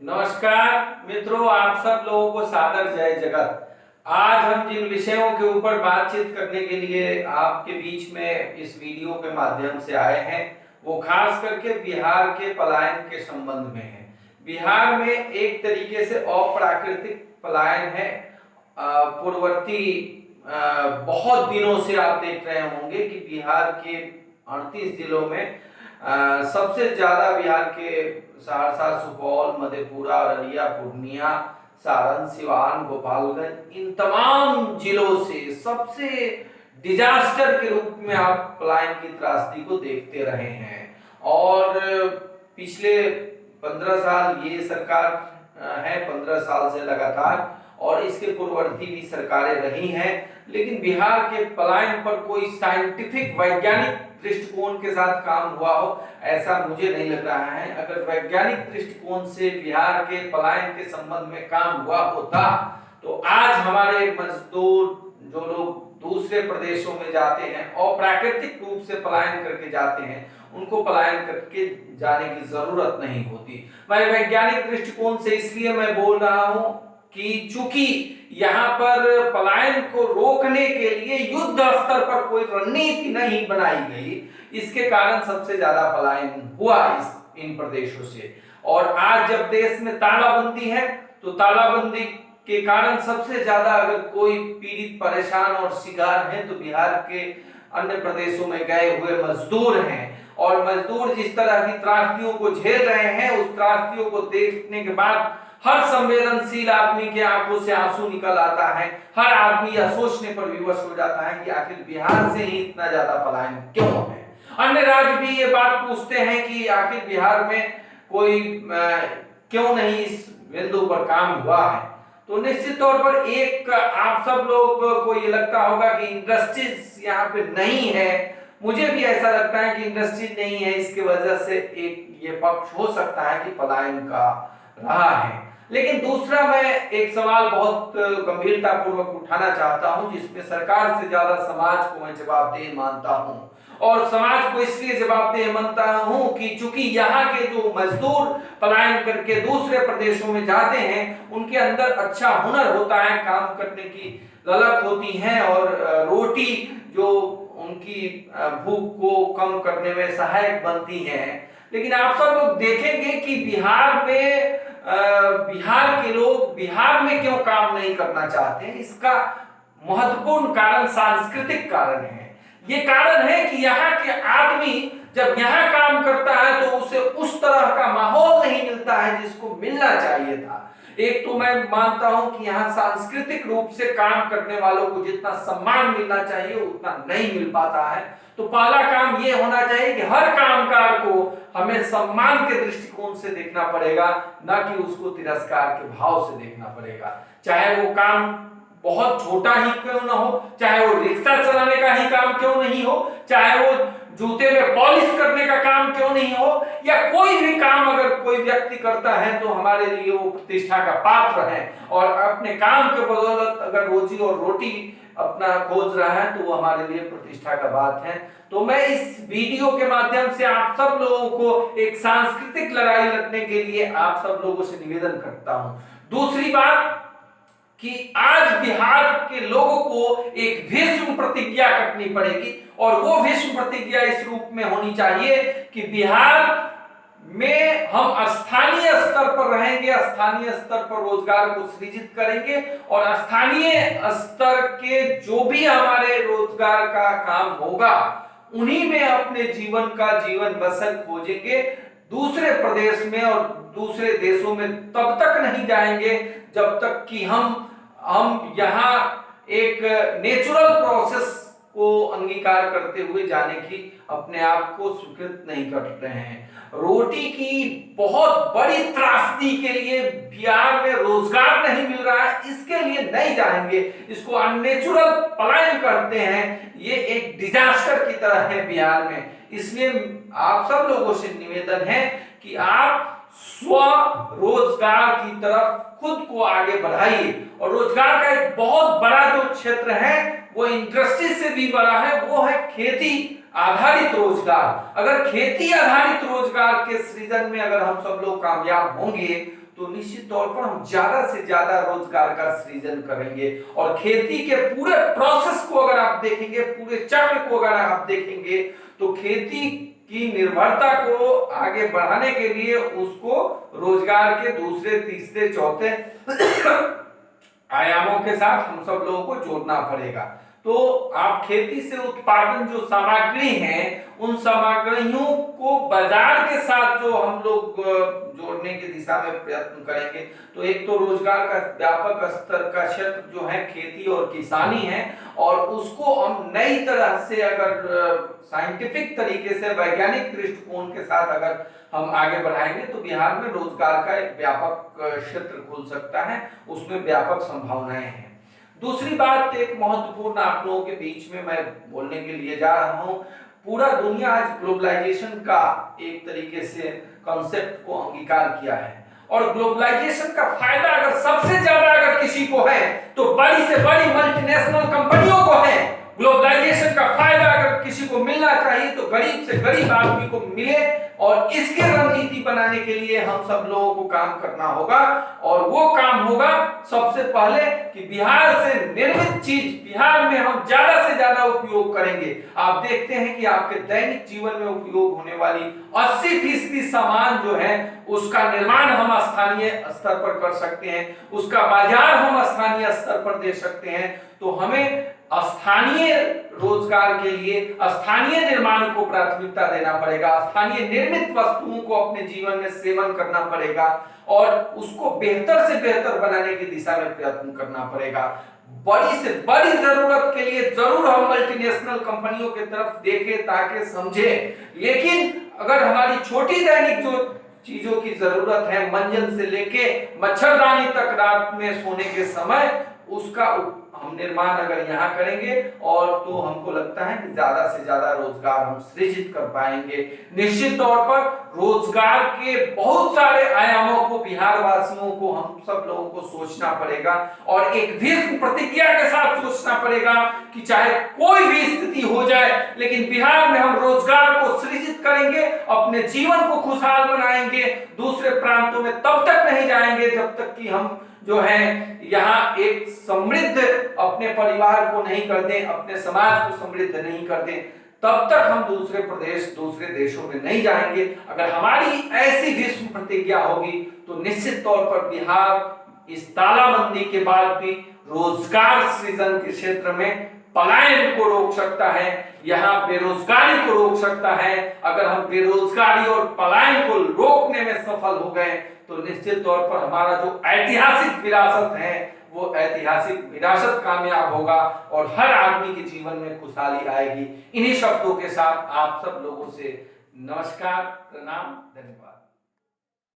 नमस्कार मित्रों, आप सब लोगों को सादर जय जगत। आज हम जिन विषयों के ऊपर बातचीत करने के लिए आपके बीच में इस वीडियो के माध्यम से आए हैं वो खास करके बिहार के पलायन के संबंध में है। बिहार में एक तरीके से अप्राकृतिक पलायन है। पूर्ववर्ती बहुत दिनों से आप देख रहे होंगे कि बिहार के 38 जिलों में सबसे ज्यादा बिहार के सहरसा, सुपौल, मधेपुरा, अररिया, पूर्णिया, सारण, सिवान, गोपालगंज, इन तमाम जिलों से सबसे डिजास्टर के रूप में आप पलायन की त्रासदी को देखते रहे हैं। और पिछले 15 साल ये सरकार है, 15 साल से लगातार, और इसके पूर्ववर्ती भी सरकारें रही हैं, लेकिन बिहार के पलायन पर कोई साइंटिफिक वैज्ञानिक दृष्टिकोण के साथ काम हुआ हो ऐसा मुझे नहीं लग रहा है। अगर वैज्ञानिक दृष्टिकोण से बिहार के पलायन के संबंध में काम हुआ होता तो आज हमारे मजदूर जो लोग दूसरे प्रदेशों में जाते हैं और प्राकृतिक रूप से पलायन करके जाते हैं, उनको पलायन करके जाने की जरूरत नहीं होती। मैं वैज्ञानिक दृष्टिकोण से इसलिए मैं बोल रहा हूं कि चूंकि यहाँ पर पलायन को रोकने के लिए युद्ध स्तर पर कोई रणनीति नहीं बनाई गई, इसके कारण सबसे ज्यादा पलायन हुआ इन प्रदेशों से। और आज जब देश में तालाबंदी है तो तालाबंदी के कारण सबसे ज्यादा अगर कोई पीड़ित, परेशान और शिकार है तो बिहार के अन्य प्रदेशों में गए हुए मजदूर हैं। और मजदूर जिस तरह की त्रासदियों को झेल रहे हैं, उस त्रासदियों को देखने के बाद हर संवेदनशील आदमी के आंखों से आंसू निकल आता है। हर आदमी यह सोचने पर विवश हो जाता है कि आखिर बिहार से ही इतना ज्यादा पलायन क्यों है। अन्य राज्य भी ये बात पूछते हैं कि आखिर बिहार में कोई क्यों नहीं इस बिंदु पर काम हुआ है। तो निश्चित तौर पर एक आप सब लोग को ये लगता होगा कि इंडस्ट्रीज यहाँ पे नहीं है। मुझे भी ऐसा लगता है कि इंडस्ट्रीज नहीं है, इसकी वजह से एक ये पक्ष हो सकता है कि पलायन का रहा है। लेकिन दूसरा मैं एक सवाल बहुत गंभीरता पूर्वक उठाना चाहता हूं, जिसमें सरकार से ज्यादा समाज को मैं जवाबदेह मानता हूं। और समाज को इसलिए जवाबदेह मानता हूं कि चूंकि यहाँ के जो मजदूर पलायन करके दूसरे प्रदेशों में जाते हैं, उनके अंदर अच्छा हुनर होता है, काम करने की ललक होती है और रोटी जो उनकी भूख को कम करने में सहायक बनती है। लेकिन आप सब लोग देखेंगे कि बिहार के लोग बिहार में क्यों काम नहीं करना चाहते हैं। इसका महत्वपूर्ण कारण सांस्कृतिक कारण है। ये कारण है कि यहाँ के आदमी जब यहाँ काम करता है तो उसे उस तरह का माहौल नहीं मिलता है जिसको मिलना चाहिए था। एक तो मैं मानता हूं कि यहाँ सांस्कृतिक रूप से काम करने वालों को जितना सम्मान मिलना चाहिए उतना नहीं मिल पाता है। तो पहला काम ये होना चाहिए कि हर कामगार को हमें सम्मान के दृष्टिकोण से देखना पड़ेगा, ना कि उसको तिरस्कार के भाव से देखना पड़ेगा। चाहे वो काम बहुत छोटा ही क्यों ना हो, चाहे वो रिक्शा चलाने का ही काम क्यों नहीं हो, चाहे वो जूते में पॉलिश करने का काम क्यों नहीं हो, या कोई भी काम अगर कोई व्यक्ति करता है तो हमारे लिए वो प्रतिष्ठा का पात्र है। और अपने काम के बदौलत अगर रोजी और रोटी अपना खोज रहा है तो वो हमारे लिए प्रतिष्ठा का बात है। तो मैं इस वीडियो के माध्यम से आप सब लोगों को एक सांस्कृतिक लड़ाई लड़ने के लिए आप सब लोगों से निवेदन करता हूं। दूसरी बात कि आज बिहार के लोगों को एक भीष्म प्रतिज्ञा करनी पड़ेगी, और वो भीष्म प्रतिज्ञा इस रूप में होनी चाहिए कि बिहार में हम स्थानीय स्तर पर रहेंगे, स्थानीय स्तर पर रोजगार को सृजित करेंगे, और स्थानीय स्तर के जो भी हमारे रोजगार का काम होगा उन्हीं में अपने जीवन बसर खोजेंगे। दूसरे प्रदेश में और दूसरे देशों में तब तक नहीं जाएंगे जब तक कि हम यहाँ एक नेचुरल प्रोसेस को अंगीकार करते हुए जाने की अपने आप को स्वीकृत नहीं कर रहे हैं। रोटी की बहुत बड़ी त्रासदी के लिए बिहार में रोजगार नहीं मिल रहा है, इसके लिए नहीं जाएंगे। इसको अननेचुरल पलायन करते हैं, ये एक डिजास्टर की तरह है बिहार में। इसलिए आप सब लोगों से निवेदन है कि आप स्व रोजगार की तरफ खुद को आगे बढ़ाइए। और रोजगार का एक बहुत बड़ा जो क्षेत्र है वो इंडस्ट्री से भी बड़ा है, वो है खेती आधारित रोजगार। अगर खेती आधारित रोजगार के सृजन में अगर हम सब लोग कामयाब होंगे तो निश्चित तौर पर हम ज्यादा से ज्यादा रोजगार का सृजन करेंगे। और खेती के पूरे प्रोसेस को अगर आप देखेंगे, पूरे चक्र को अगर आप देखेंगे, तो खेती की निर्भरता को आगे बढ़ाने के लिए उसको रोजगार के दूसरे, तीसरे, चौथे आयामों के साथ हम सब लोगों को जोड़ना पड़ेगा। तो आप खेती से उत्पादन जो सामग्री है, उन सामग्रियों को बाजार के साथ जो हम लोग जोड़ने की दिशा में प्रयत्न करेंगे, तो एक तो रोजगार का व्यापक स्तर का क्षेत्र जो है खेती और किसानी है, और उसको हम नई तरह से अगर साइंटिफिक तरीके से, वैज्ञानिक दृष्टिकोण के साथ अगर हम आगे बढ़ाएंगे, तो बिहार में रोजगार का एक व्यापक क्षेत्र खुल सकता है, उसमें व्यापक संभावनाएं हैं। दूसरी बात, एक महत्वपूर्ण आप लोगों के बीच में मैं बोलने के लिए जा रहा हूं, पूरा दुनिया आज ग्लोबलाइजेशन का एक तरीके से कॉन्सेप्ट को अंगीकार किया है, और ग्लोबलाइजेशन का फायदा अगर सबसे ज्यादा अगर किसी को है तो बड़ी से बड़ी मल्टीनेशनल कंपनियों को है। ग्लोबलाइजेशन का फायदा अगर किसी को मिलना चाहिए तो गरीब से गरीब आदमी को मिले, और इसकी रणनीति बनाने के लिए हम सब लोगों को काम करना होगा। और वो काम होगा सबसे पहले कि बिहार से निर्मित चीज बिहार में हम ज्यादा से ज्यादा उपयोग करेंगे। आप देखते हैं कि आपके दैनिक जीवन में उपयोग होने वाली 80% सामान जो है उसका निर्माण हम स्थानीय स्तर पर कर सकते हैं, उसका बाजार हम स्थानीय स्तर पर दे सकते हैं। तो हमें स्थानीय रोजगार के लिए स्थानीय निर्माण को प्राथमिकता देना पड़ेगा, स्थानीय निर्मित वस्तुओं को अपने जीवन में सेवन करना पड़ेगा, और उसको बेहतर से बेहतर बनाने की दिशा में प्रयत्न करना पड़ेगा। बड़ी से बड़ी जरूरत के लिए जरूर हम मल्टीनेशनल कंपनियों की तरफ देखें ताकि समझें, लेकिन अगर हमारी छोटी दैनिक जो चीजों की जरूरत है, मंजन से लेके मच्छरदानी तक रात में सोने के समय, उसका हम निर्माण अगर यहाँ करेंगे, और तो हमको लगता है कि ज्यादा से ज्यादा रोजगार हम सृजित कर पाएंगे। निश्चित तौर पर रोजगार के बहुत सारे आयामों को बिहार वासियों को, हम सब लोगों को सोचना पड़ेगा, और एक भीष्म प्रतिज्ञा के साथ सोचना पड़ेगा कि चाहे कोई भी स्थिति हो जाए, लेकिन बिहार में हम रोजगार को सृजित करेंगे, अपने जीवन को खुशहाल बनाएंगे, दूसरे प्रांतों में तब तक नहीं जाएंगे जब तक कि हम जो है यहाँ एक समृद्ध अपने परिवार को नहीं कर दें, अपने समाज को समृद्ध नहीं कर दें, तब तक हम दूसरे प्रदेश, दूसरे देशों में नहीं जाएंगे। अगर हमारी ऐसी भीष्म प्रतिज्ञा होगी तो निश्चित तौर पर बिहार इस तालाबंदी के बाद भी रोजगार सृजन के क्षेत्र में पलायन को रोक सकता है, यहाँ बेरोजगारी को रोक सकता है। अगर हम बेरोजगारी और पलायन को रोकने में सफल हो गए तो निश्चित तौर पर हमारा जो ऐतिहासिक विरासत है वो ऐतिहासिक विरासत कामयाब होगा, और हर आदमी के जीवन में खुशहाली आएगी। इन्हीं शब्दों के साथ आप सब लोगों से नमस्कार, प्रणाम, धन्यवाद।